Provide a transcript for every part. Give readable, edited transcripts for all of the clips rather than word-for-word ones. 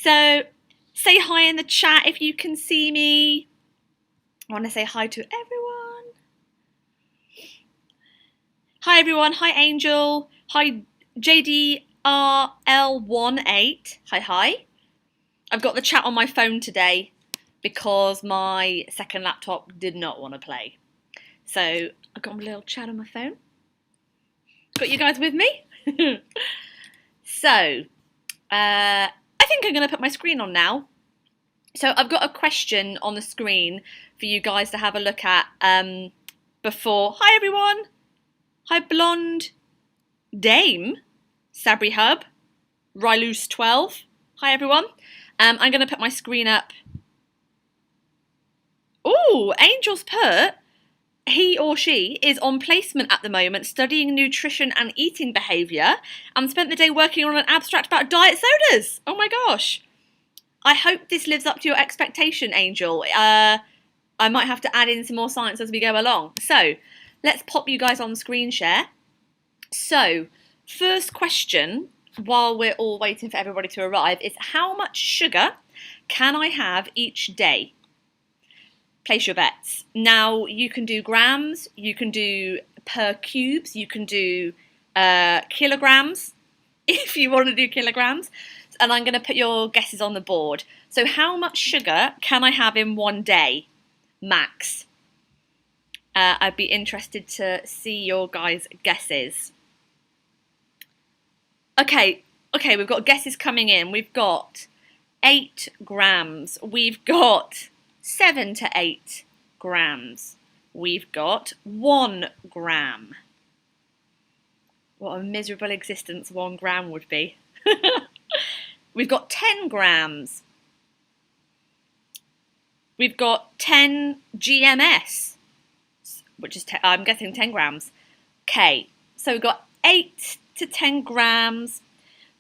So say hi in the chat if you can see me. I want to say hi to everyone. Hi everyone. Hi Angel. Hi JDRL18. Hi. I've got the chat on my phone today because my second laptop did not want to play. So I've got a little chat on my phone. Got you guys with me? So I think I'm going to put my screen on now. So I've got a question on the screen for you guys to have a look at before. Hi everyone. Hi Blonde Dame, Sabri Hub, Rylus12. Hi everyone. I'm going to put my screen up. Oh, Angel's put he or she is on placement at the moment studying nutrition and eating behaviour and spent the day working on an abstract about diet sodas. Oh my gosh. I hope this lives up to your expectation, Angel. I might have to add in some more science as we go along. So let's pop you guys on screen share. So first question, while we're all waiting for everybody to arrive, is how much sugar can I have each day? Place your bets. Now you can do grams, you can do per cubes, you can do kilograms if you want to do kilograms. And I'm going to put your guesses on the board. So how much sugar can I have in one day, max? I'd be interested to see your guys' guesses. Okay, we've got guesses coming in. We've got 8 grams. We've got 7 to 8 grams. We've got 1 gram. What a miserable existence 1 gram would be. We've got 10 grams. We've got 10 GMS, which is, I'm guessing 10 grams. Okay, so we've got 8 to 10 grams.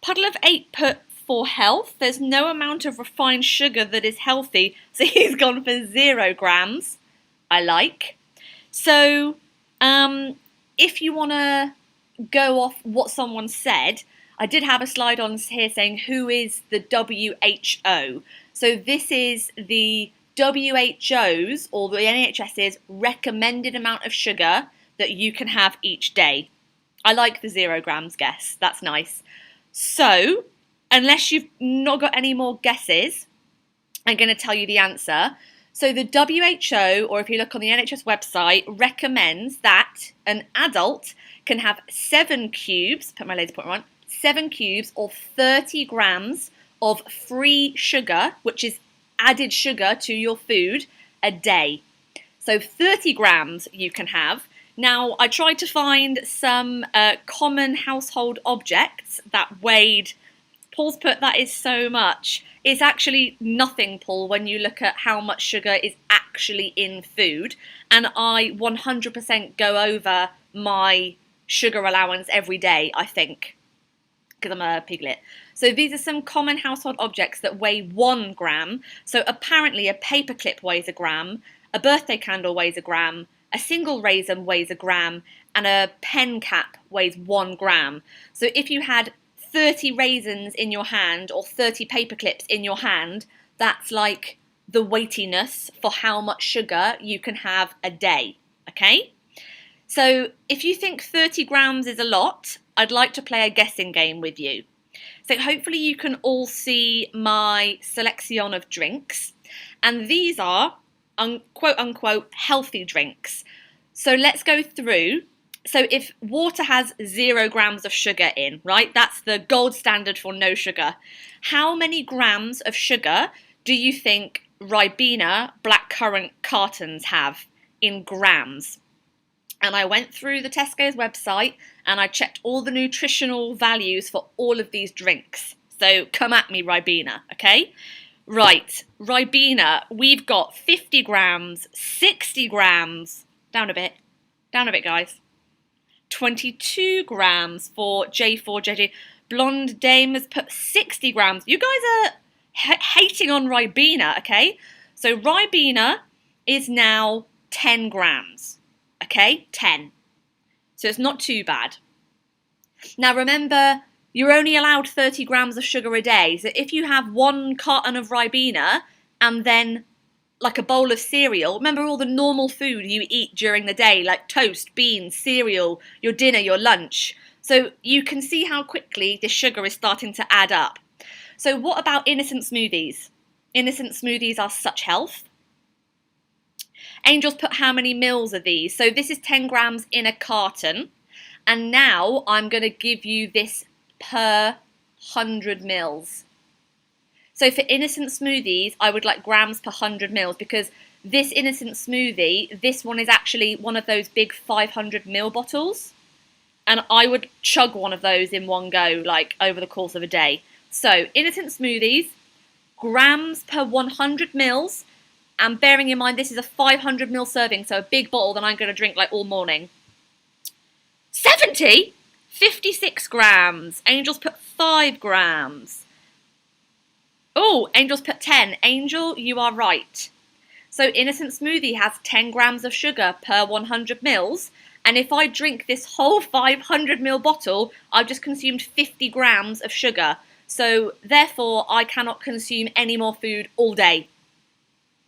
Puddle of 8 put for health. There's no amount of refined sugar that is healthy, so he's gone for 0 grams. I like. So if you want to go off what someone said, I did have a slide on here saying who is the WHO. So this is the WHO's or the NHS's recommended amount of sugar that you can have each day. I like the 0 grams guess. That's nice. So unless you've not got any more guesses, I'm going to tell you the answer. So the WHO, or if you look on the NHS website, recommends that an adult can have 7 cubes, put my laser pointer on, 7 cubes or 30 grams of free sugar, which is added sugar to your food a day. So 30 grams you can have. Now, I tried to find some common household objects that weighed, Paul's put that is so much. It's actually nothing, Paul, when you look at how much sugar is actually in food. And I 100% go over my sugar allowance every day, I think, because I'm a piglet. So these are some common household objects that weigh 1 gram. So apparently a paperclip weighs a gram, a birthday candle weighs a gram, a single raisin weighs a gram, and a pen cap weighs 1 gram. So if you had 30 raisins in your hand or 30 paperclips in your hand, that's like the weightiness for how much sugar you can have a day, okay? So if you think 30 grams is a lot, I'd like to play a guessing game with you. So hopefully you can all see my selection of drinks, and these are quote unquote healthy drinks. So let's go through. So if water has 0 grams of sugar in, right, that's the gold standard for no sugar. How many grams of sugar do you think Ribena blackcurrant cartons have in grams? And I went through the Tesco's website and I checked all the nutritional values for all of these drinks. So come at me, Ribena, okay? Right, Ribena, we've got 50 grams, 60 grams, down a bit, guys. 22 grams for J4JJ. Blonde Dame has put 60 grams. You guys are hating on Ribena, okay? So Ribena is now 10 grams, okay? 10. So it's not too bad. Now remember, You're only allowed 30 grams of sugar a day. So if you have 1 carton of Ribena and then like a bowl of cereal, remember all the normal food you eat during the day, like toast, beans, cereal, your dinner, your lunch. So you can see how quickly this sugar is starting to add up. So what about innocent smoothies? Innocent smoothies are such health. Angels put how many mils are these? So this is 10 grams in a carton. And now I'm going to give you this per 100 mils. So for innocent smoothies, I would like grams per 100 mils, because this innocent smoothie, this one is actually one of those big 500 ml bottles. And I would chug one of those in one go, like over the course of a day. So innocent smoothies, grams per 100 mils. And bearing in mind, this is a 500 ml serving, so a big bottle that I'm going to drink like all morning. 70? 56 grams. Angels put 5 grams. Oh, Angels put 10. Angel, you are right. So innocent smoothie has 10 grams of sugar per 100 mils. And if I drink this whole 500 ml bottle, I've just consumed 50 grams of sugar. So therefore, I cannot consume any more food all day,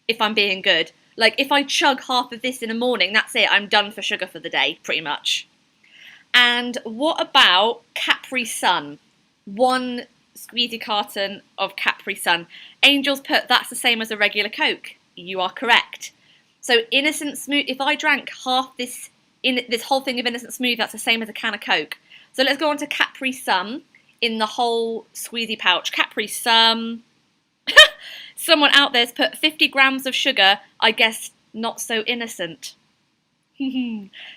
if I'm being good. Like if I chug half of this in the morning, that's it. I'm done for sugar for the day, pretty much. And what about Capri Sun? 1 squeezy carton of Capri Sun. Angels put that's the same as a regular Coke. You are correct. So innocent smooth. If I drank half this whole thing of innocent smooth, that's the same as a can of Coke. So let's go on to Capri Sun in the whole squeezy pouch. Capri Sun. Someone out there's put 50 grams of sugar. I guess not so innocent.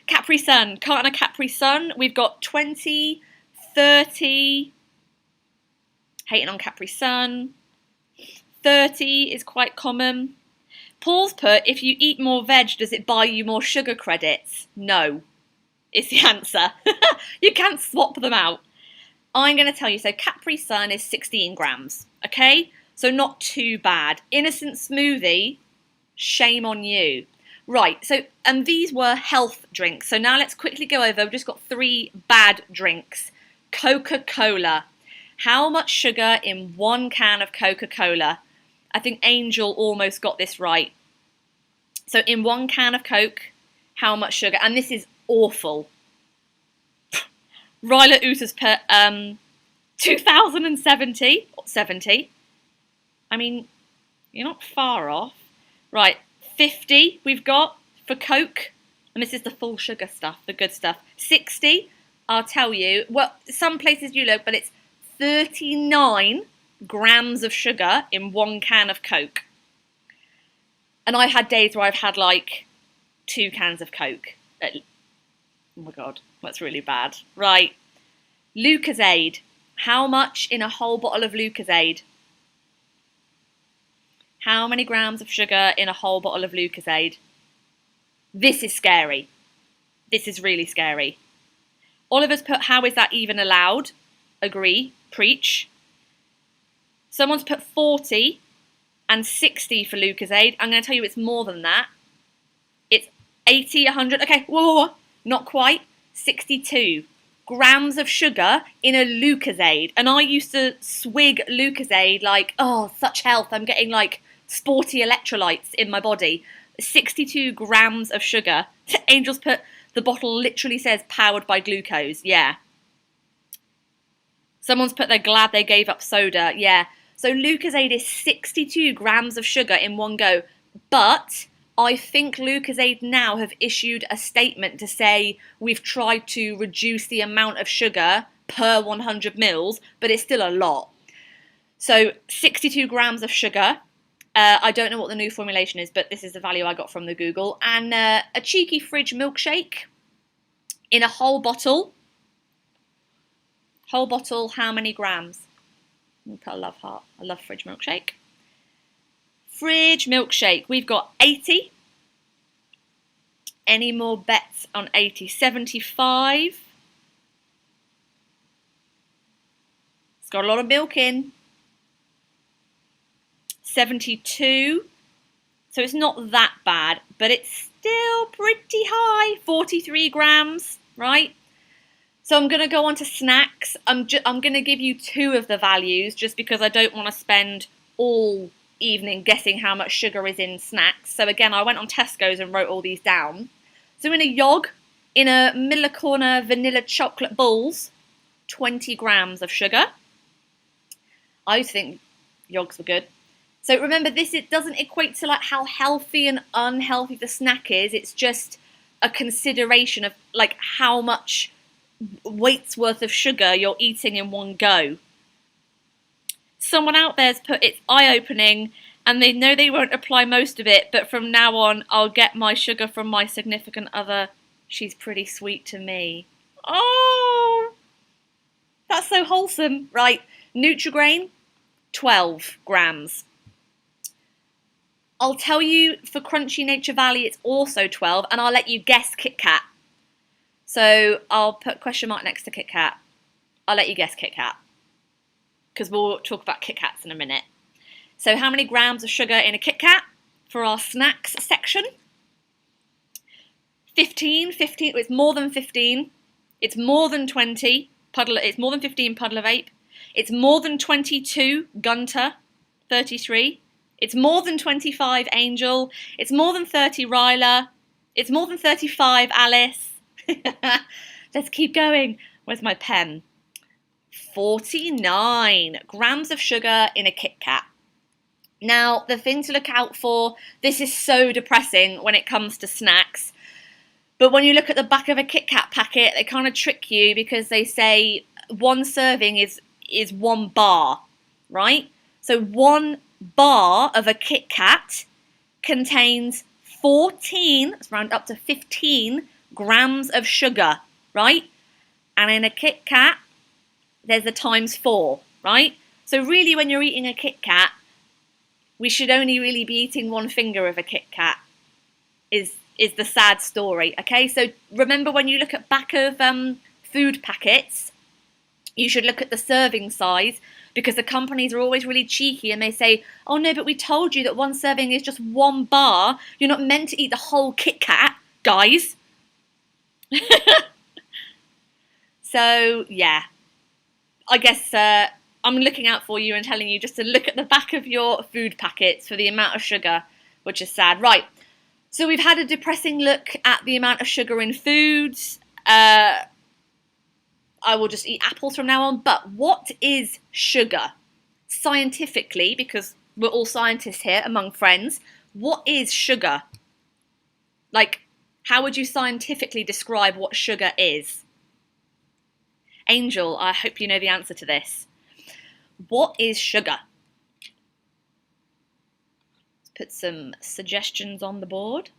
Capri Sun. Carton of Capri Sun. We've got 20, 30. Hating on Capri Sun. 30 is quite common. Paul's put, if you eat more veg, does it buy you more sugar credits? No, is the answer. You can't swap them out. I'm going to tell you, so Capri Sun is 16 grams, okay? So not too bad. Innocent smoothie, shame on you. Right, so, and these were health drinks. So now let's quickly go over, we've just got 3 bad drinks. Coca-Cola. How much sugar in 1 can of Coca-Cola? I think Angel almost got this right. So in 1 can of Coke, how much sugar? And this is awful. Ryla Uter's put 2070. 70. I mean, you're not far off. Right, 50 we've got for Coke. And this is the full sugar stuff, the good stuff. 60, I'll tell you. Well, some places you look, but it's 39 grams of sugar in 1 can of Coke. And I've had days where I've had like 2 cans of Coke. Oh my God, that's really bad. Right, Lucozade. How much in a whole bottle of Lucozade? How many grams of sugar in a whole bottle of Lucozade? This is scary. This is really scary. Oliver's put, how is that even allowed? Agree, preach. Someone's put 40 and 60 for Lucozade. I'm going to tell you it's more than that. It's 80, 100. Okay, whoa. Not quite. 62 grams of sugar in a Lucozade. And I used to swig Lucozade like, oh, such health. I'm getting like sporty electrolytes in my body. 62 grams of sugar. Angel's put, the bottle literally says powered by glucose. Yeah. Someone's put they're glad they gave up soda. Yeah. So Lucozade is 62 grams of sugar in one go. But I think Lucozade now have issued a statement to say we've tried to reduce the amount of sugar per 100 mils, but it's still a lot. So 62 grams of sugar. I don't know what the new formulation is, but this is the value I got from the Google. And a cheeky fridge milkshake in a whole bottle. Whole bottle, how many grams? I'll put a love heart. I love fridge milkshake. Fridge milkshake. We've got 80. Any more bets on 80? 75. It's got a lot of milk in. 72. So it's not that bad, but it's still pretty high. 43 grams, right? So I'm going to go on to snacks. I'm going to give you 2 of the values just because I don't want to spend all evening guessing how much sugar is in snacks. So again, I went on Tesco's and wrote all these down. So in a yog, in a middle corner vanilla chocolate balls, 20 grams of sugar. I used to think yogs were good. So remember this, it doesn't equate to like how healthy and unhealthy the snack is. It's just a consideration of like how much weight's worth of sugar you're eating in one go. Someone out there's put it's eye-opening and they know they won't apply most of it, but from now on I'll get my sugar from my significant other. She's pretty sweet to me. Oh, that's so wholesome. Right, Nutri-Grain, 12 grams. I'll tell you for Crunchy Nature Valley it's also 12, and I'll let you guess Kit Kat. So I'll put question mark next to Kit Kat. I'll let you guess Kit Kat, because we'll talk about Kit Kats in a minute. So how many grams of sugar in a Kit Kat for our snacks section? 15, it's more than 15. It's more than 20, it's more than 15 Puddle of Ape. It's more than 22, Gunter, 33. It's more than 25, Angel. It's more than 30, Ryla. It's more than 35, Alice. Let's keep going. Where's my pen? 49 grams of sugar in a Kit Kat. Now, the thing to look out for, this is so depressing when it comes to snacks, but when you look at the back of a Kit Kat packet, they kind of trick you because they say 1 serving is 1 bar, right? So 1 bar of a Kit Kat contains 14, let's round up to 15 grams of sugar, right? And in a Kit Kat, there's a times 4, right? So really when you're eating a Kit Kat, we should only really be eating 1 finger of a Kit Kat, is the sad story, okay? So remember when you look at back of food packets, you should look at the serving size, because the companies are always really cheeky and they say, oh no, but we told you that 1 serving is just 1 bar. You're not meant to eat the whole Kit Kat, guys. So, yeah. I guess I'm looking out for you and telling you just to look at the back of your food packets for the amount of sugar, which is sad. Right, so we've had a depressing look at the amount of sugar in foods. I will just eat apples from now on. But what is sugar? Scientifically, because we're all scientists here among friends, what is sugar? Like, how would you scientifically describe what sugar is? Angel, I hope you know the answer to this. What is sugar? Let's put some suggestions on the board.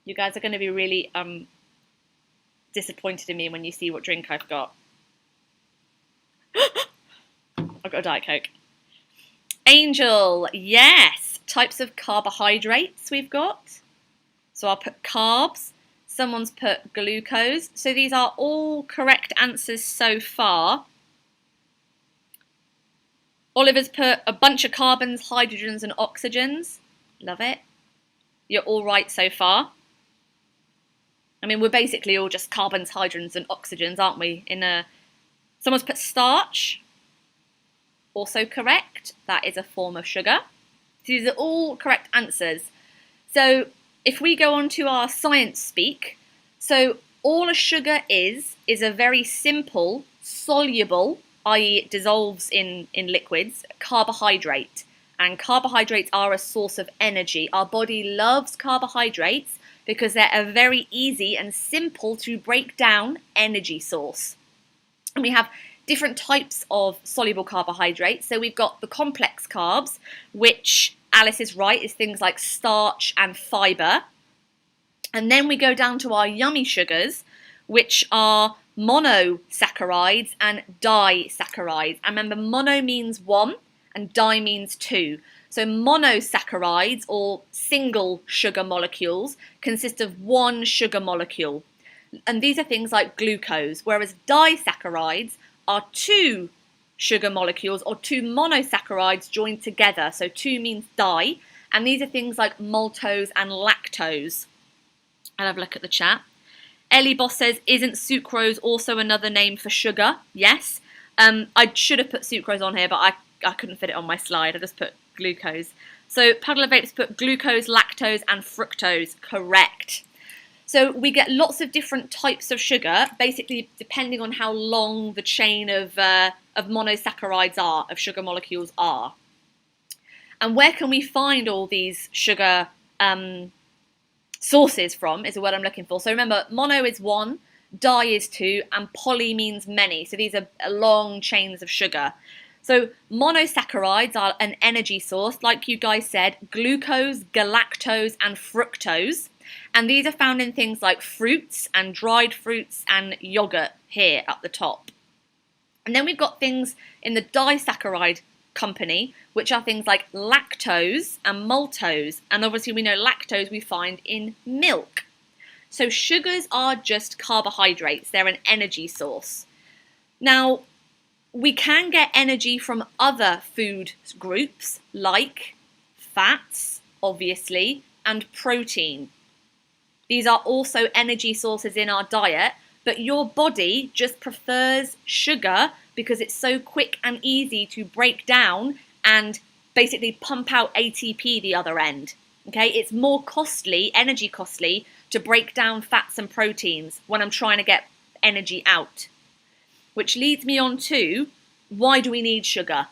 You guys are going to be really disappointed in me when you see what drink I've got. I've got a Diet Coke. Angel, yes. Types of carbohydrates we've got. So I'll put carbs. Someone's put glucose. So these are all correct answers so far. Oliver's put a bunch of carbons, hydrogens and oxygens. Love it. You're all right so far. I mean, we're basically all just carbons, hydrogens and oxygens, aren't we? Someone's put starch. Also correct. That is a form of sugar. So these are all correct answers. So if we go on to our science speak, so all a sugar is a very simple, soluble, i.e. it dissolves in liquids, carbohydrate. And carbohydrates are a source of energy. Our body loves carbohydrates because they're a very easy and simple to break down energy source. And we have different types of soluble carbohydrates. So we've got the complex carbs, which Alice is right, is things like starch and fibre. And then we go down to our yummy sugars, which are monosaccharides and disaccharides. And remember, mono means 1 and di means 2. So monosaccharides, or single sugar molecules, consist of 1 sugar molecule. And these are things like glucose, whereas disaccharides are 2 sugar molecules or 2 monosaccharides joined together. So 2 means di, and these are things like maltose and lactose. I'll have a look at the chat. Ellie Boss says, isn't sucrose also another name for sugar? Yes. I should have put sucrose on here, but I couldn't fit it on my slide. I just put glucose. So Puddle of Vapes put glucose, lactose, and fructose. Correct. So we get lots of different types of sugar, basically depending on how long the chain of monosaccharides are, of sugar molecules are. And where can we find all these sugar sources from is the word I'm looking for. So remember, mono is one, di is two, and poly means many. So these are long chains of sugar. So monosaccharides are an energy source, like you guys said, glucose, galactose, and fructose. And these are found in things like fruits and dried fruits and yogurt here at the top. And then we've got things in the disaccharide company, which are things like lactose and maltose. And obviously we know lactose we find in milk. So sugars are just carbohydrates. They're an energy source. Now, we can get energy from other food groups like fats, obviously, and protein. These are also energy sources in our diet, but your body just prefers sugar because it's so quick and easy to break down and basically pump out ATP the other end. Okay, it's more costly, energy costly, to break down fats and proteins when I'm trying to get energy out. Which leads me on to, why do we need sugar?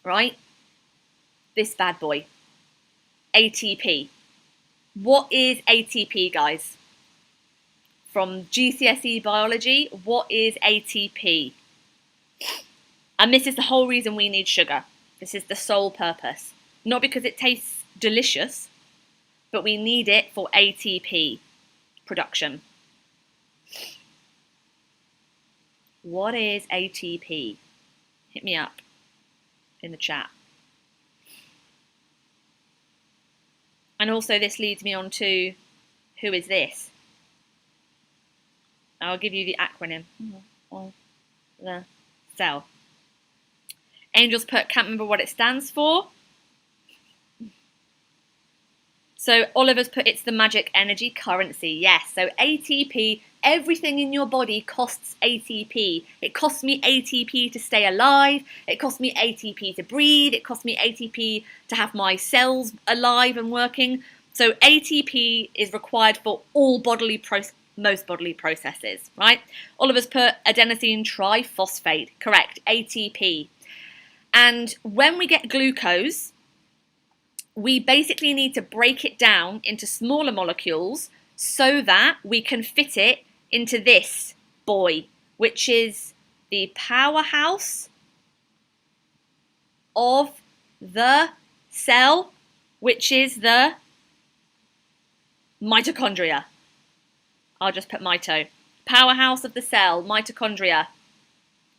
Right? This bad boy. ATP. What is ATP, guys? From GCSE biology, what is ATP? And this is the whole reason we need sugar. This is the sole purpose. Not because it tastes delicious, but we need it for ATP production. What is ATP? Hit me up in the chat. And also this leads me on to, who is this? I'll give you the acronym. The cell. Angels put, can't remember what it stands for. So Oliver's put, it's the magic energy currency. Yes, so ATP, everything in your body costs ATP. It costs me ATP to stay alive. It costs me ATP to breathe. It costs me ATP to have my cells alive and working. So ATP is required for all most bodily processes, right? Oliver's put adenosine triphosphate. Correct, ATP. And when we get glucose, we basically need to break it down into smaller molecules so that we can fit it into this boy, which is the powerhouse of the cell, which is the mitochondria. I'll just put mito. Powerhouse of the cell, mitochondria.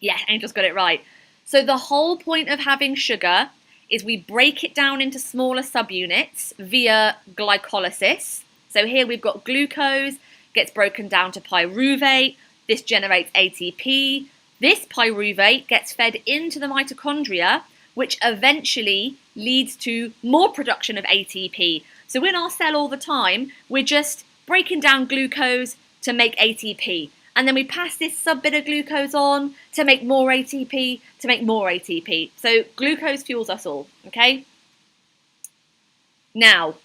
Yeah, Angel's got it right. So the whole point of having sugar is we break it down into smaller subunits via glycolysis. So here we've got glucose, gets broken down to pyruvate. This generates ATP. This pyruvate gets fed into the mitochondria, which eventually leads to more production of ATP. So in our cell all the time, we're just breaking down glucose to make ATP. And then we pass this sub bit of glucose on to make more ATP, to make more ATP. So glucose fuels us all, okay? Now,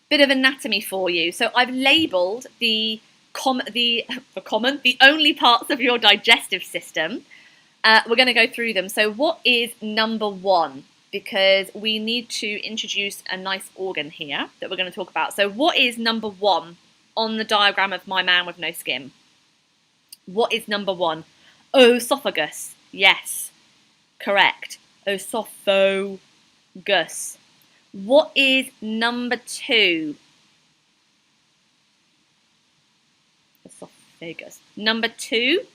bit of anatomy for you. So I've labelled the only parts of your digestive system. We're going to go through them. So what is number one? Because we need to introduce a nice organ here that we're going to talk about. So what is number one on the diagram of my man with no skin? What is number one? Esophagus. Yes, correct. Esophagus. What is number two? Esophagus. Number two,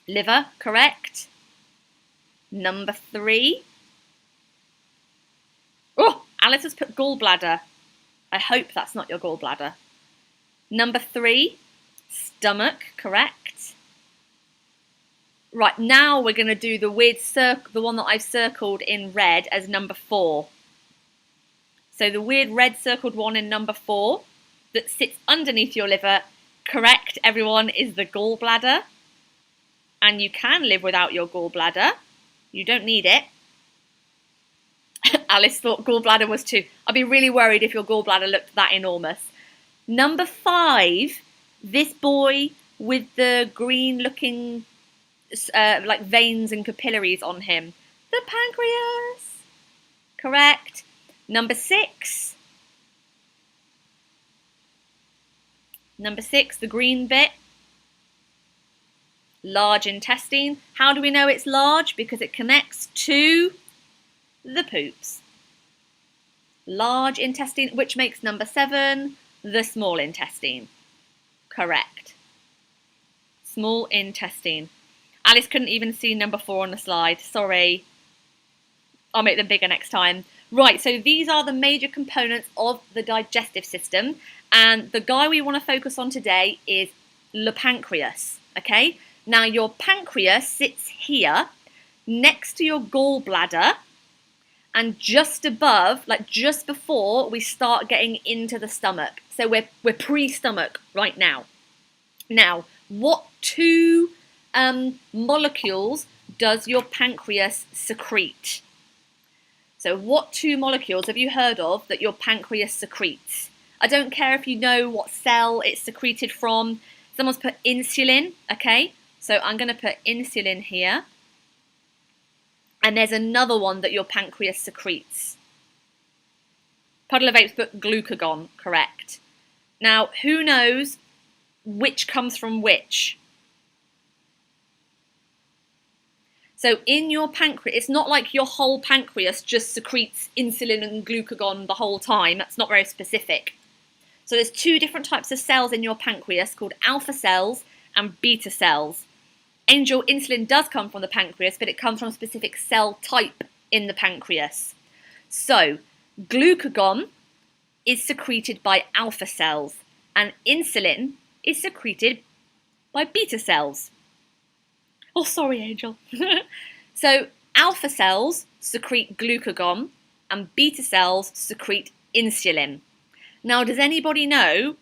liver, correct. Number three. Oh, Alice has put gallbladder. I hope that's not your gallbladder. Number three, stomach, correct. Right, now we're going to do the weird circle, the one that I've circled in red as number four. So the weird red circled one in number four that sits underneath your liver, correct everyone, is the gallbladder. And you can live without your gallbladder. You don't need it. Alice thought gallbladder was too. I'd be really worried if your gallbladder looked that enormous. Number 5, this boy with the green looking like veins and capillaries on him. The pancreas. Correct. Number 6. Number 6, the green bit. Large intestine. How do we know it's large? Because it connects to the poops. Large intestine, which makes number 7, the small intestine. Correct. Small intestine. Alice couldn't even see number 4 on the slide. Sorry. I'll make them bigger next time. Right, so these are the major components of the digestive system. And the guy we want to focus on today is the pancreas. Okay? Now, your pancreas sits here next to your gallbladder and just above, like just before we start getting into the stomach. So we're pre-stomach right now. Now, what 2 molecules does your pancreas secrete? So what 2 molecules have you heard of that your pancreas secretes? I don't care if you know what cell it's secreted from. Someone's put insulin, okay? So I'm going to put insulin here. And there's another one that your pancreas secretes. Puddle of Apes put glucagon, correct. Now, who knows which comes from which? So in your pancreas, it's not like your whole pancreas just secretes insulin and glucagon the whole time. That's not very specific. So there's 2 different types of cells in your pancreas called alpha cells and beta cells. Angel, insulin does come from the pancreas, but it comes from a specific cell type in the pancreas. So glucagon is secreted by alpha cells and insulin is secreted by beta cells. Oh, sorry, Angel. So alpha cells secrete glucagon and beta cells secrete insulin. Now, does anybody know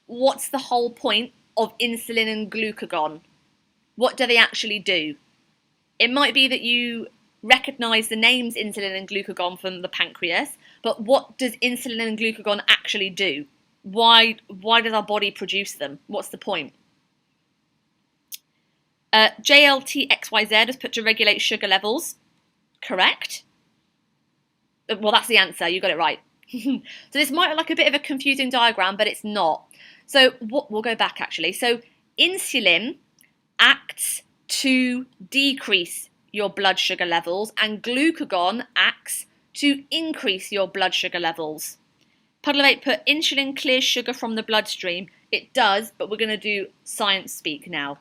what's the whole point of insulin and glucagon? What do they actually do? It might be that you recognise the names insulin and glucagon from the pancreas, but what does insulin and glucagon actually do? Why does our body produce them? What's the point? JLTXYZ is put to regulate sugar levels. Correct. Well, that's the answer. You got it right. So this might look like a bit of a confusing diagram, but it's not. So we'll go back actually. So insulin acts to decrease your blood sugar levels and glucagon acts to increase your blood sugar levels. Puddle of Eight put insulin clears sugar from the bloodstream. It does, but we're going to do science speak now.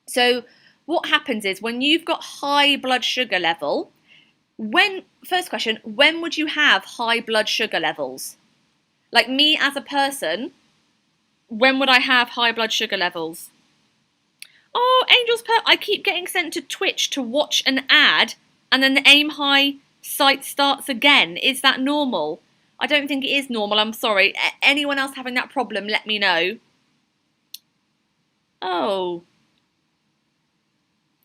So what happens is when you've got high blood sugar level, first question, when would you have high blood sugar levels? Like me as a person, when would I have high blood sugar levels? Oh, Angel's put, I keep getting sent to Twitch to watch an ad and then the Aim High site starts again. Is that normal? I don't think it is normal, I'm sorry. Anyone else having that problem, let me know. Oh.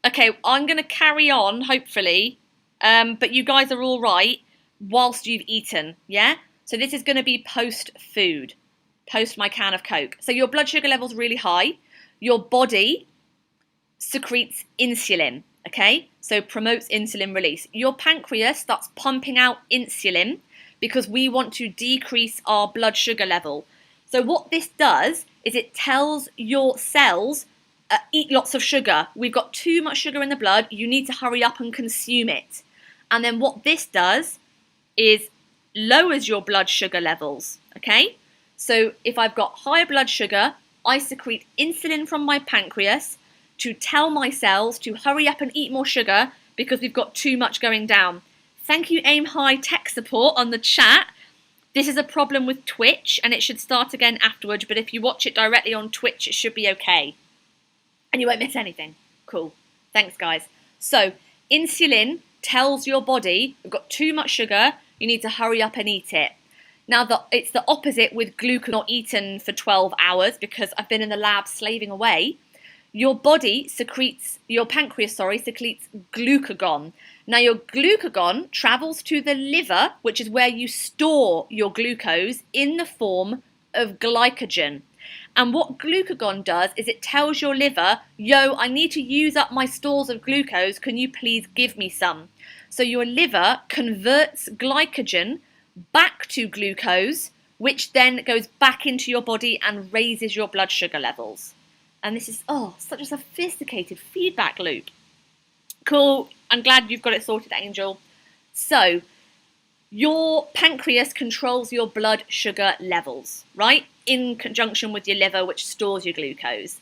Okay, I'm going to carry on, hopefully. But you guys are all right whilst you've eaten, yeah? So this is going to be post-food, post my can of Coke. So your blood sugar level's really high. Your body secretes insulin, okay? So promotes insulin release. Your pancreas starts pumping out insulin because we want to decrease our blood sugar level. So what this does is it tells your cells, eat lots of sugar. We've got too much sugar in the blood. You need to hurry up and consume it. And then what this does is lowers your blood sugar levels, okay? So if I've got high blood sugar, I secrete insulin from my pancreas to tell my cells to hurry up and eat more sugar because we've got too much going down. Thank you, Aim High Tech Support on the chat. This is a problem with Twitch and it should start again afterwards, but if you watch it directly on Twitch, it should be okay. And you won't miss anything. Cool. Thanks, guys. So insulin tells your body, you've got too much sugar, you need to hurry up and eat it. Now, it's the opposite with glucose not eaten for 12 hours because I've been in the lab slaving away. Your pancreas secretes glucagon. Now, your glucagon travels to the liver, which is where you store your glucose in the form of glycogen. And what glucagon does is it tells your liver, yo, I need to use up my stores of glucose. Can you please give me some? So your liver converts glycogen back to glucose, which then goes back into your body and raises your blood sugar levels. And this is, such a sophisticated feedback loop. Cool. I'm glad you've got it sorted, Angel. So, your pancreas controls your blood sugar levels, right? In conjunction with your liver, which stores your glucose.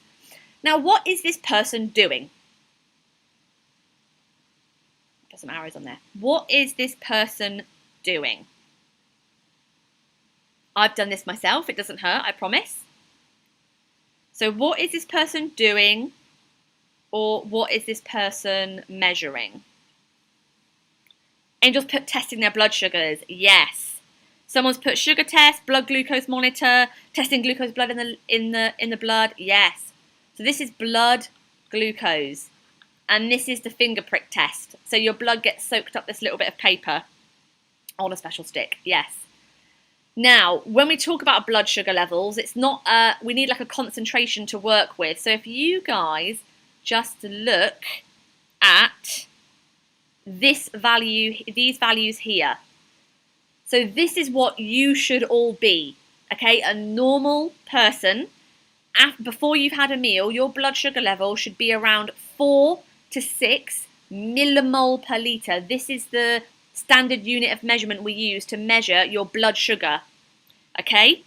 Now, what is this person doing? Put some arrows on there. What is this person doing? I've done this myself. It doesn't hurt, I promise. So what is this person doing, or what is this person measuring? Angel's put testing their blood sugars. Yes. Someone's put sugar test, blood glucose monitor, testing glucose blood in the blood. Yes. So this is blood glucose, and this is the finger prick test. So your blood gets soaked up this little bit of paper on a special stick. Yes. Now, when we talk about blood sugar levels, it's not, we need like a concentration to work with. So if you guys just look at this value, these values here. So this is what you should all be, okay? A normal person, before you've had a meal, your blood sugar level should be around 4 to 6 millimole per litre. This is the standard unit of measurement we use to measure your blood sugar, okay?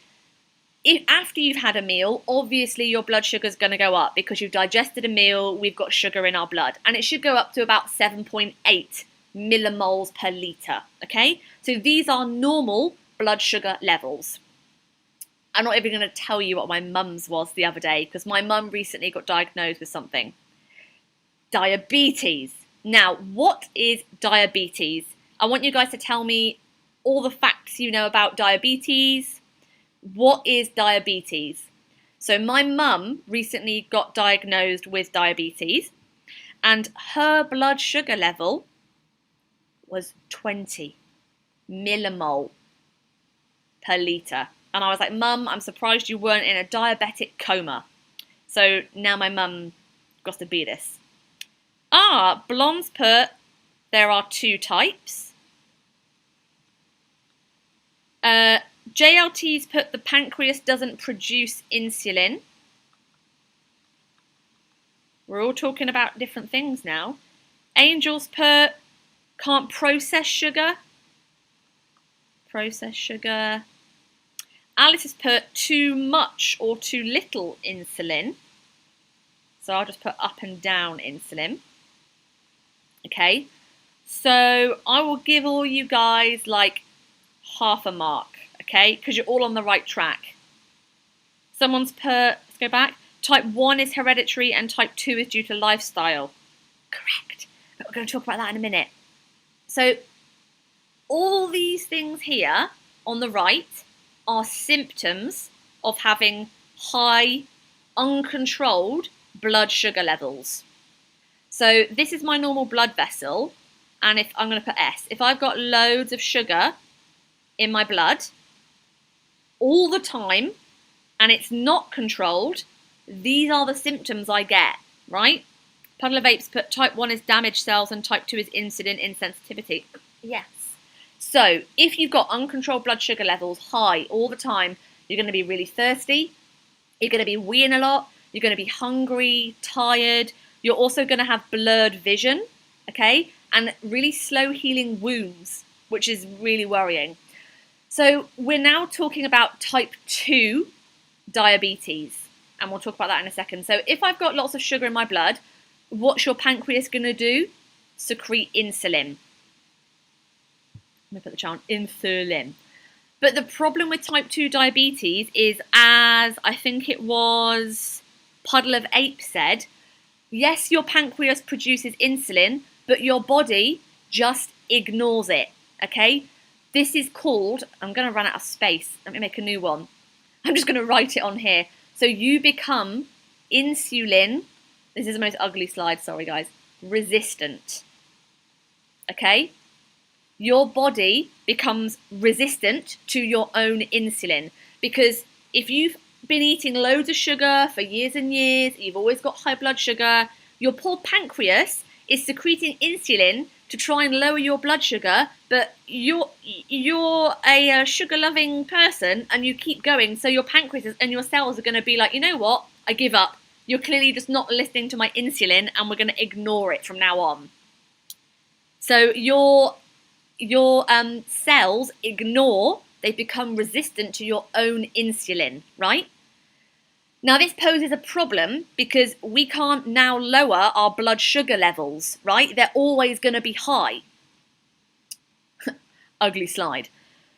If after you've had a meal, obviously your blood sugar is going to go up because you've digested a meal, we've got sugar in our blood, and it should go up to about 7.8 millimoles per litre, okay? So these are normal blood sugar levels. I'm not even going to tell you what my mum's was the other day because my mum recently got diagnosed with something. Diabetes. Now, what is diabetes? I want you guys to tell me all the facts you know about diabetes. What is diabetes? So my mum recently got diagnosed with diabetes and her blood sugar level was 20 millimole per litre. And I was like, Mum, I'm surprised you weren't in a diabetic coma. So now my mum got diabetes. Blonde's put, there are 2 types. JLT's put the pancreas doesn't produce insulin. We're all talking about different things now. Angel's put can't process sugar. Process sugar. Alice has put too much or too little insulin. So I'll just put up and down insulin. Okay. So I will give all you guys like half a mark. Okay, because you're all on the right track. Someone's put, let's go back, type 1 is hereditary and type 2 is due to lifestyle. Correct, but we're going to talk about that in a minute. So all these things here on the right are symptoms of having high, uncontrolled blood sugar levels. So this is my normal blood vessel, and if I'm going to put S, if I've got loads of sugar in my blood, all the time, and it's not controlled, these are the symptoms I get, right? Puddle of Apes put type 1 is damaged cells and type 2 is insulin insensitivity. Yes. So if you've got uncontrolled blood sugar levels high all the time, you're going to be really thirsty, you're going to be weeing a lot, you're going to be hungry, tired, you're also going to have blurred vision, okay? And really slow healing wounds, which is really worrying. So we're now talking about type 2 diabetes, and we'll talk about that in a second. So if I've got lots of sugar in my blood, what's your pancreas going to do? Secrete insulin. Let me put the chart, insulin. But the problem with type 2 diabetes is, as I think it was Puddle of Ape said, yes, your pancreas produces insulin, but your body just ignores it, okay? This is called, I'm going to run out of space. Let me make a new one. I'm just going to write it on here. So you become insulin, this is the most ugly slide, sorry guys, resistant. Okay? Your body becomes resistant to your own insulin, because if you've been eating loads of sugar for years and years, you've always got high blood sugar, your poor pancreas is secreting insulin to try and lower your blood sugar, but you're a sugar-loving person and you keep going, so your pancreas and your cells are going to be like, you know what, I give up. You're clearly just not listening to my insulin and we're going to ignore it from now on. So your cells ignore, they become resistant to your own insulin, right? Now this poses a problem because we can't now lower our blood sugar levels, right? They're always going to be high. Ugly slide.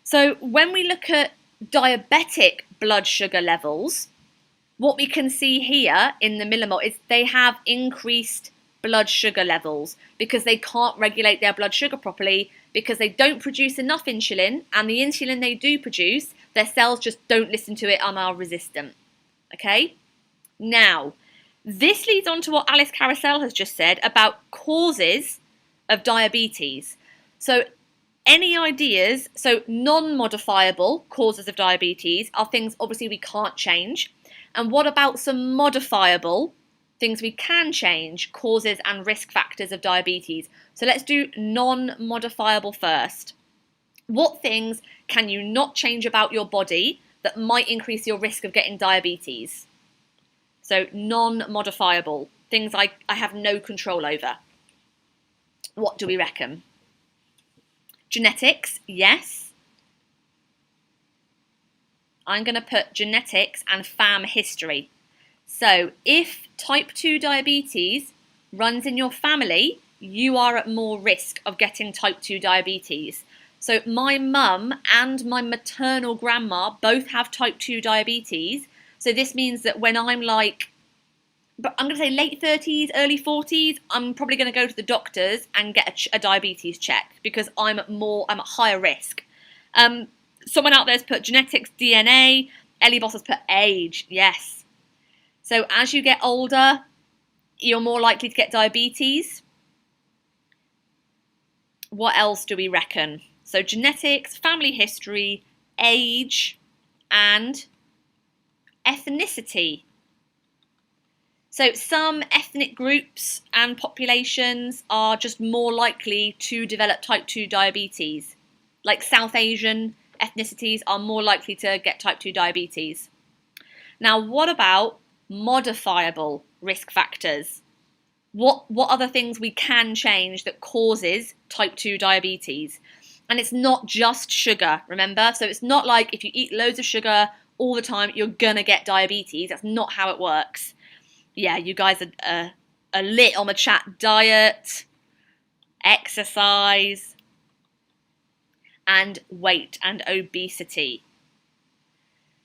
So when we look at diabetic blood sugar levels, what we can see here in the millimole is they have increased blood sugar levels because they can't regulate their blood sugar properly, because they don't produce enough insulin, and the insulin they do produce, their cells just don't listen to it and are resistant. Okay? Now, this leads on to what Alice Carousel has just said about causes of diabetes. So any ideas, so non-modifiable causes of diabetes are things obviously we can't change. And what about some modifiable things we can change, causes and risk factors of diabetes? So let's do non-modifiable first. What things can you not change about your body that might increase your risk of getting diabetes? So non-modifiable, things I have no control over. What do we reckon? Genetics, yes. I'm going to put genetics and family history. So if type 2 diabetes runs in your family, you are at more risk of getting type 2 diabetes. So my mum and my maternal grandma both have type 2 diabetes. So this means that when I'm like, but I'm going to say late 30s, early 40s, I'm probably going to go to the doctors and get a diabetes check because I'm at higher risk. Someone out there's put genetics, DNA. Ellie Boss has put age, yes. So as you get older, you're more likely to get diabetes. What else do we reckon? So genetics, family history, age, and ethnicity. So some ethnic groups and populations are just more likely to develop type 2 diabetes. Like South Asian ethnicities are more likely to get type 2 diabetes. Now, what about modifiable risk factors? What are the things we can change that causes type 2 diabetes? And it's not just sugar, remember? So it's not like if you eat loads of sugar all the time, you're gonna get diabetes. That's not how it works. Yeah, you guys are lit on the chat. Diet, exercise, and weight and obesity.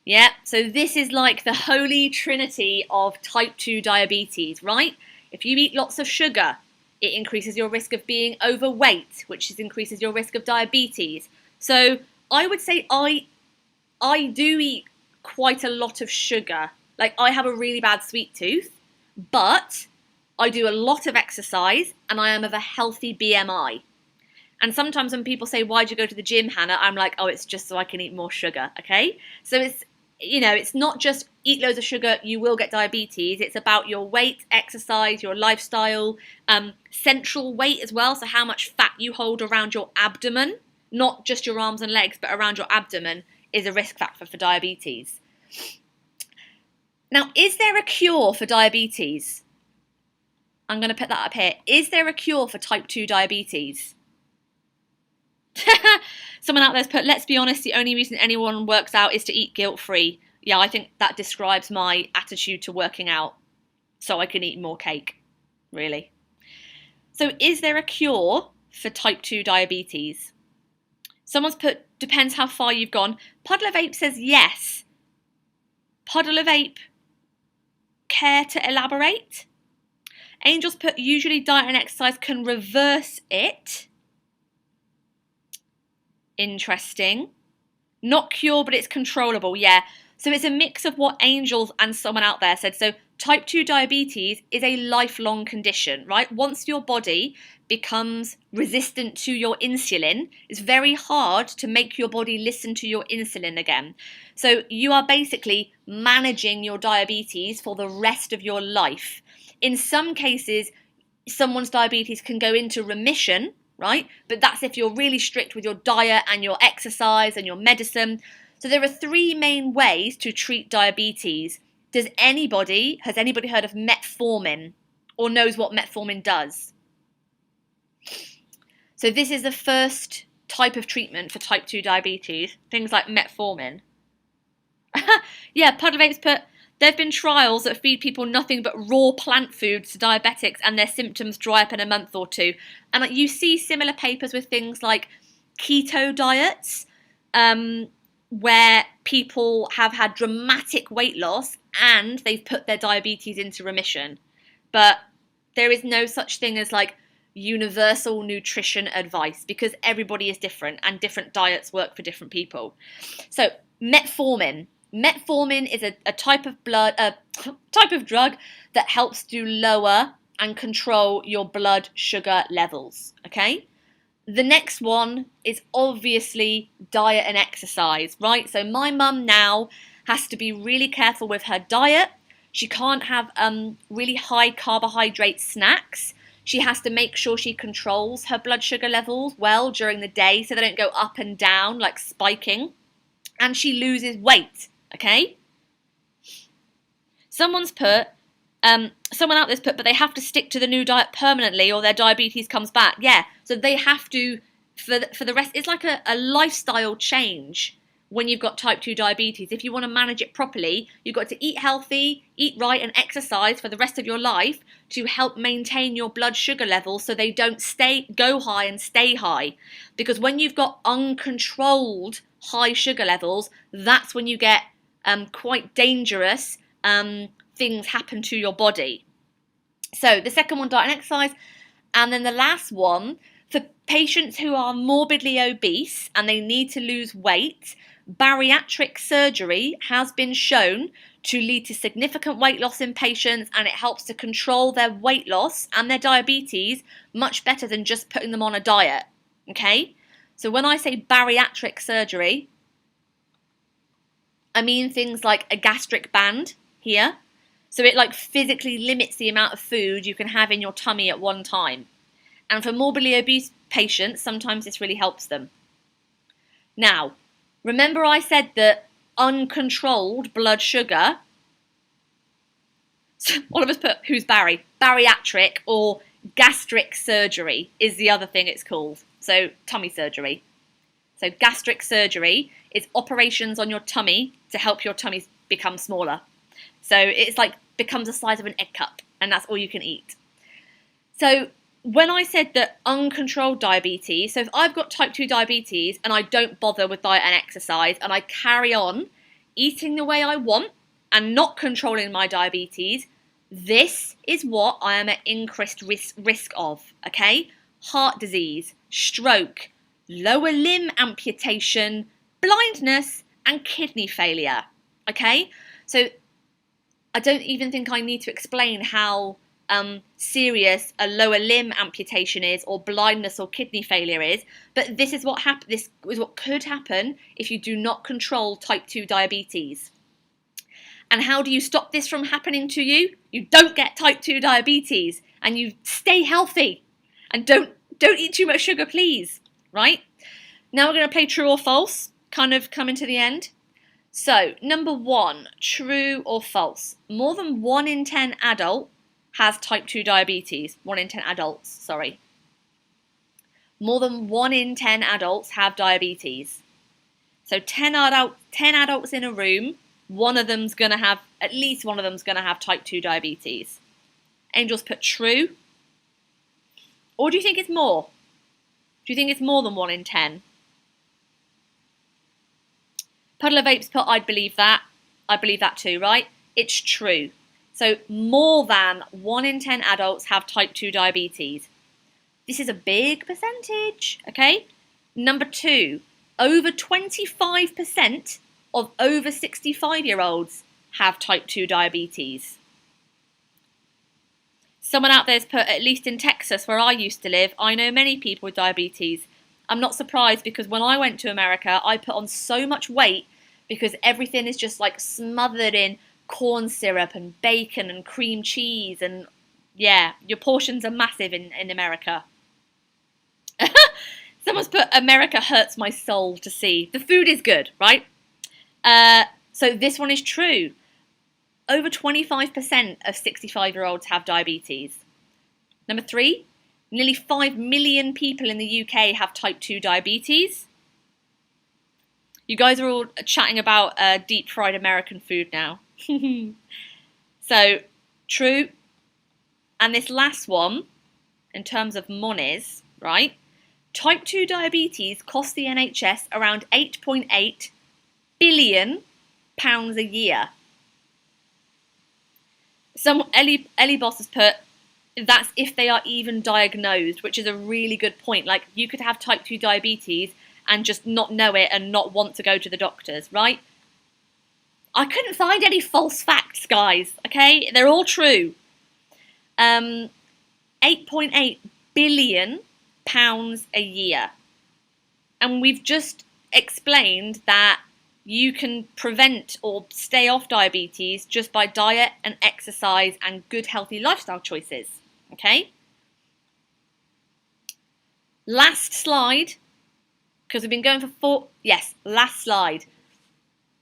Yeah, so this is like the holy trinity of type 2 diabetes, right? If you eat lots of sugar, it increases your risk of being overweight, which increases your risk of diabetes. So I would say I do eat quite a lot of sugar. Like I have a really bad sweet tooth, but I do a lot of exercise and I am of a healthy BMI. And sometimes when people say, why'd you go to the gym, Hannah? I'm like, oh, it's just so I can eat more sugar, okay? So it's, you know, it's not just eat loads of sugar, you will get diabetes. It's about your weight, exercise, your lifestyle, central weight as well. So how much fat you hold around your abdomen, not just your arms and legs, but around your abdomen is a risk factor for diabetes. Now, is there a cure for diabetes? I'm going to put that up here. Is there a cure for type 2 diabetes? Someone out there's put, let's be honest, the only reason anyone works out is to eat guilt-free. Yeah, I think that describes my attitude to working out, so I can eat more cake, really. So is there a cure for type 2 diabetes? Someone's put, depends how far you've gone. Puddle of Ape says yes. Puddle of Ape, care to elaborate? Angel's put, usually diet and exercise can reverse it. Interesting. Not cure, but it's controllable, yeah. So it's a mix of what Angel and someone out there said. So type 2 diabetes is a lifelong condition, right? Once your body becomes resistant to your insulin, it's very hard to make your body listen to your insulin again. So you are basically managing your diabetes for the rest of your life. In some cases, someone's diabetes can go into remission, right? But that's if you're really strict with your diet and your exercise and your medicine. So there are three main ways to treat diabetes. Has anybody heard of metformin or knows what metformin does? So this is the first type of treatment for type 2 diabetes, things like metformin. Yeah, Puddle of Apes put, there have been trials that feed people nothing but raw plant foods to diabetics and their symptoms dry up in a month or two. And you see similar papers with things like keto diets, where people have had dramatic weight loss and they've put their diabetes into remission. But there is no such thing as like universal nutrition advice because everybody is different and different diets work for different people. So metformin. Metformin is a type of drug that helps to lower and control your blood sugar levels, okay? The next one is obviously diet and exercise, right? So my mum now has to be really careful with her diet. She can't have really high carbohydrate snacks. She has to make sure she controls her blood sugar levels well during the day so they don't go up and down like spiking. And she loses weight, okay? Someone out there's put, but they have to stick to the new diet permanently or their diabetes comes back. Yeah, so they have to, for the rest, it's like a lifestyle change when you've got type 2 diabetes. If you want to manage it properly, you've got to eat healthy, eat right and exercise for the rest of your life to help maintain your blood sugar levels so they don't go high and stay high. Because when you've got uncontrolled high sugar levels, that's when you get quite dangerous things happen to your body. So the second one, diet and exercise. And then the last one, for patients who are morbidly obese and they need to lose weight, bariatric surgery has been shown to lead to significant weight loss in patients, and it helps to control their weight loss and their diabetes much better than just putting them on a diet, okay? So when I say bariatric surgery, I mean things like a gastric band here. So it like physically limits the amount of food you can have in your tummy at one time. And for morbidly obese patients, sometimes this really helps them. Now, remember I said that uncontrolled blood sugar, all of us put, who's Barry? Bariatric or gastric surgery is the other thing it's called. So tummy surgery. So gastric surgery is operations on your tummy to help your tummy become smaller. So it's like becomes the size of an egg cup and that's all you can eat. So when I said that uncontrolled diabetes, so if I've got type 2 diabetes and I don't bother with diet and exercise and I carry on eating the way I want and not controlling my diabetes, this is what I am at increased risk of, okay? Heart disease, stroke, lower limb amputation, blindness and kidney failure, okay? So I don't even think I need to explain how serious a lower limb amputation is or blindness or kidney failure is, but this is what this is what could happen if you do not control type 2 diabetes. And how do you stop this from happening to you? You don't get type 2 diabetes and you stay healthy and don't eat too much sugar, please, right? Now we're going to play true or false, kind of coming to the end. So, number 1, true or false? More than 1 in 10 adult has type 2 diabetes. 1 in 10 adults, sorry. More than 1 in 10 adults have diabetes. So 10 adults in a room, at least one of them's going to have type 2 diabetes. Angel's put true. Or do you think it's more? Do you think it's more than 1 in 10? Puddle of Apes put, I'd believe that. I believe that too, right? It's true. So more than 1 in 10 adults have type 2 diabetes. This is a big percentage, okay? Number 2, over 25% of over 65-year-olds have type 2 diabetes. Someone out there has put, at least in Texas, where I used to live, I know many people with diabetes. I'm not surprised because when I went to America, I put on so much weight because everything is just like smothered in corn syrup and bacon and cream cheese. And yeah, your portions are massive in America. Someone's put, America hurts my soul to see. The food is good, right? So this one is true. Over 25% of 65-year-olds have diabetes. Number 3, nearly 5 million people in the UK have type 2 diabetes. You guys are all chatting about deep fried American food now. So, true. And this last one, in terms of monies, right? Type 2 diabetes costs the NHS around £8.8 billion a year. Ellie Boss has put, that's if they are even diagnosed, which is a really good point. Like, you could have type 2 diabetes and just not know it and not want to go to the doctors, right? I couldn't find any false facts, guys, okay? They're all true. £8.8 billion a year. And we've just explained that you can prevent or stay off diabetes just by diet and exercise and good healthy lifestyle choices, okay? Last slide, because we've been going for 4, yes, last slide.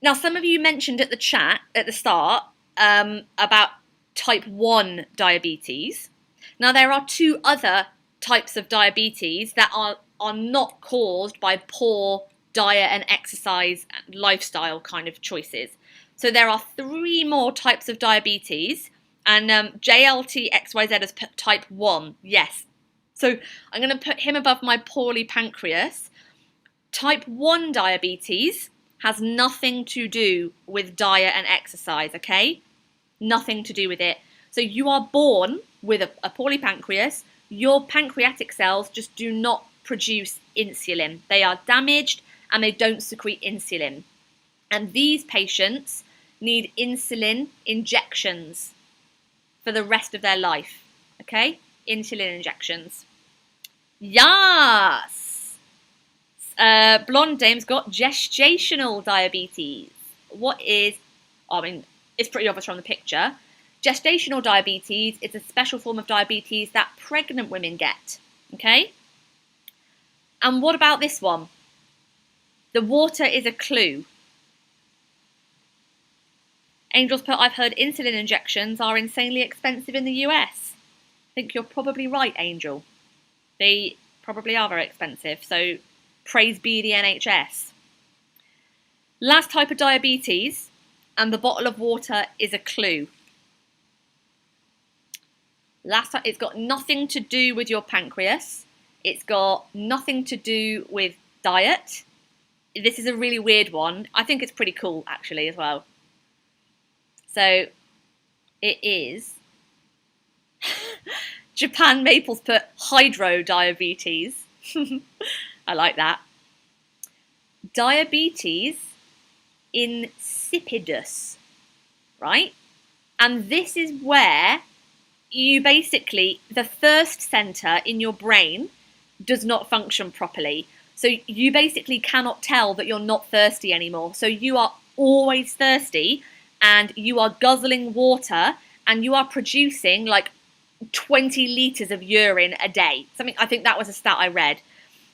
Now, some of you mentioned at the chat at the start about type 1 diabetes. Now, there are 2 other types of diabetes that are not caused by poor diet and exercise and lifestyle kind of choices. So there are 3 more types of diabetes, and JLTXYZ has put type 1, yes. So I'm going to put him above my poorly pancreas. Type 1 diabetes has nothing to do with diet and exercise, okay? Nothing to do with it. So you are born with a poorly pancreas. Your pancreatic cells just do not produce insulin. They are damaged and they don't secrete insulin. And these patients need insulin injections for the rest of their life, okay? Insulin injections. Yes! Blonde Dame's got gestational diabetes. What is, I mean, it's pretty obvious from the picture. Gestational diabetes is a special form of diabetes that pregnant women get, okay? And what about this one? The water is a clue. Angel's put, I've heard insulin injections are insanely expensive in the US. I think you're probably right, Angel. They probably are very expensive, so praise be the NHS. Last type of diabetes, and the bottle of water is a clue. It's got nothing to do with your pancreas. It's got nothing to do with diet. This is a really weird one. I think it's pretty cool, actually, as well. So, it is... Japan Maples put hydro diabetes. I like that. Diabetes insipidus, right? And this is where you basically, the thirst center in your brain does not function properly. So you basically cannot tell that you're not thirsty anymore. So you are always thirsty and you are guzzling water and you are producing like 20 litres of urine a day. I think that was a stat I read.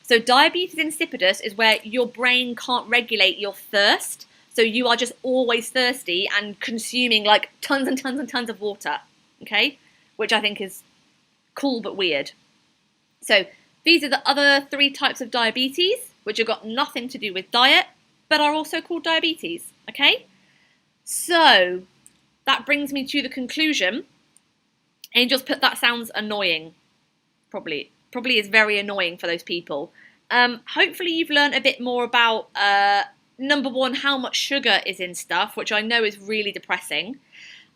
So diabetes insipidus is where your brain can't regulate your thirst. So you are just always thirsty and consuming like tons and tons and tons of water. Okay? Which I think is cool but weird. So these are the other 3 types of diabetes, which have got nothing to do with diet, but are also called diabetes. Okay? So that brings me to the conclusion. Angel's put, that sounds annoying. Probably is very annoying for those people. Hopefully you've learned a bit more about, number 1, how much sugar is in stuff, which I know is really depressing.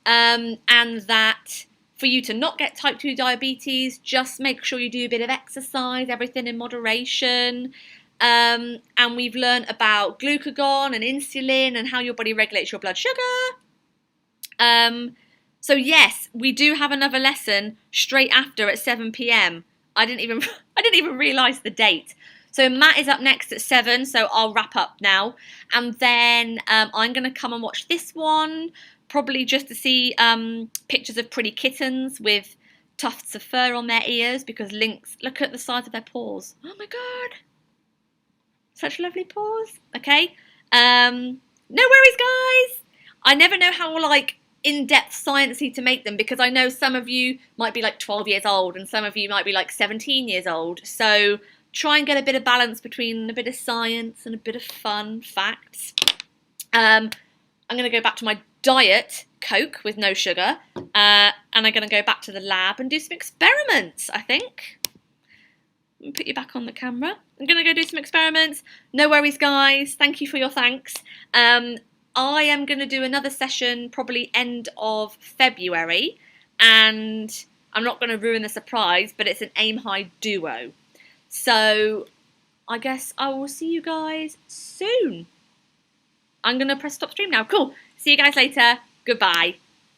And that for you to not get type 2 diabetes, just make sure you do a bit of exercise, everything in moderation. And we've learned about glucagon and insulin and how your body regulates your blood sugar. So yes, we do have another lesson straight after at 7 p.m. I didn't even realise the date. So Matt is up next at 7, so I'll wrap up now. And then I'm going to come and watch this one, probably just to see pictures of pretty kittens with tufts of fur on their ears, because lynx, look at the size of their paws. Oh my god. Such lovely paws. Okay. No worries, guys. I never know how, like, in-depth sciencey to make them, because I know some of you might be like 12 years old and some of you might be like 17 years old. So try and get a bit of balance between a bit of science and a bit of fun facts. I'm going to go back to my diet Coke with no sugar, and I'm going to go back to the lab and do some experiments, I think. Let me put you back on the camera. I'm going to go do some experiments. No worries, guys. Thank you for your thanks. I am going to do another session probably end of February, and I'm not going to ruin the surprise, but it's an aim high duo. So I guess I will see you guys soon. I'm going to press stop stream now. Cool. See you guys later. Goodbye.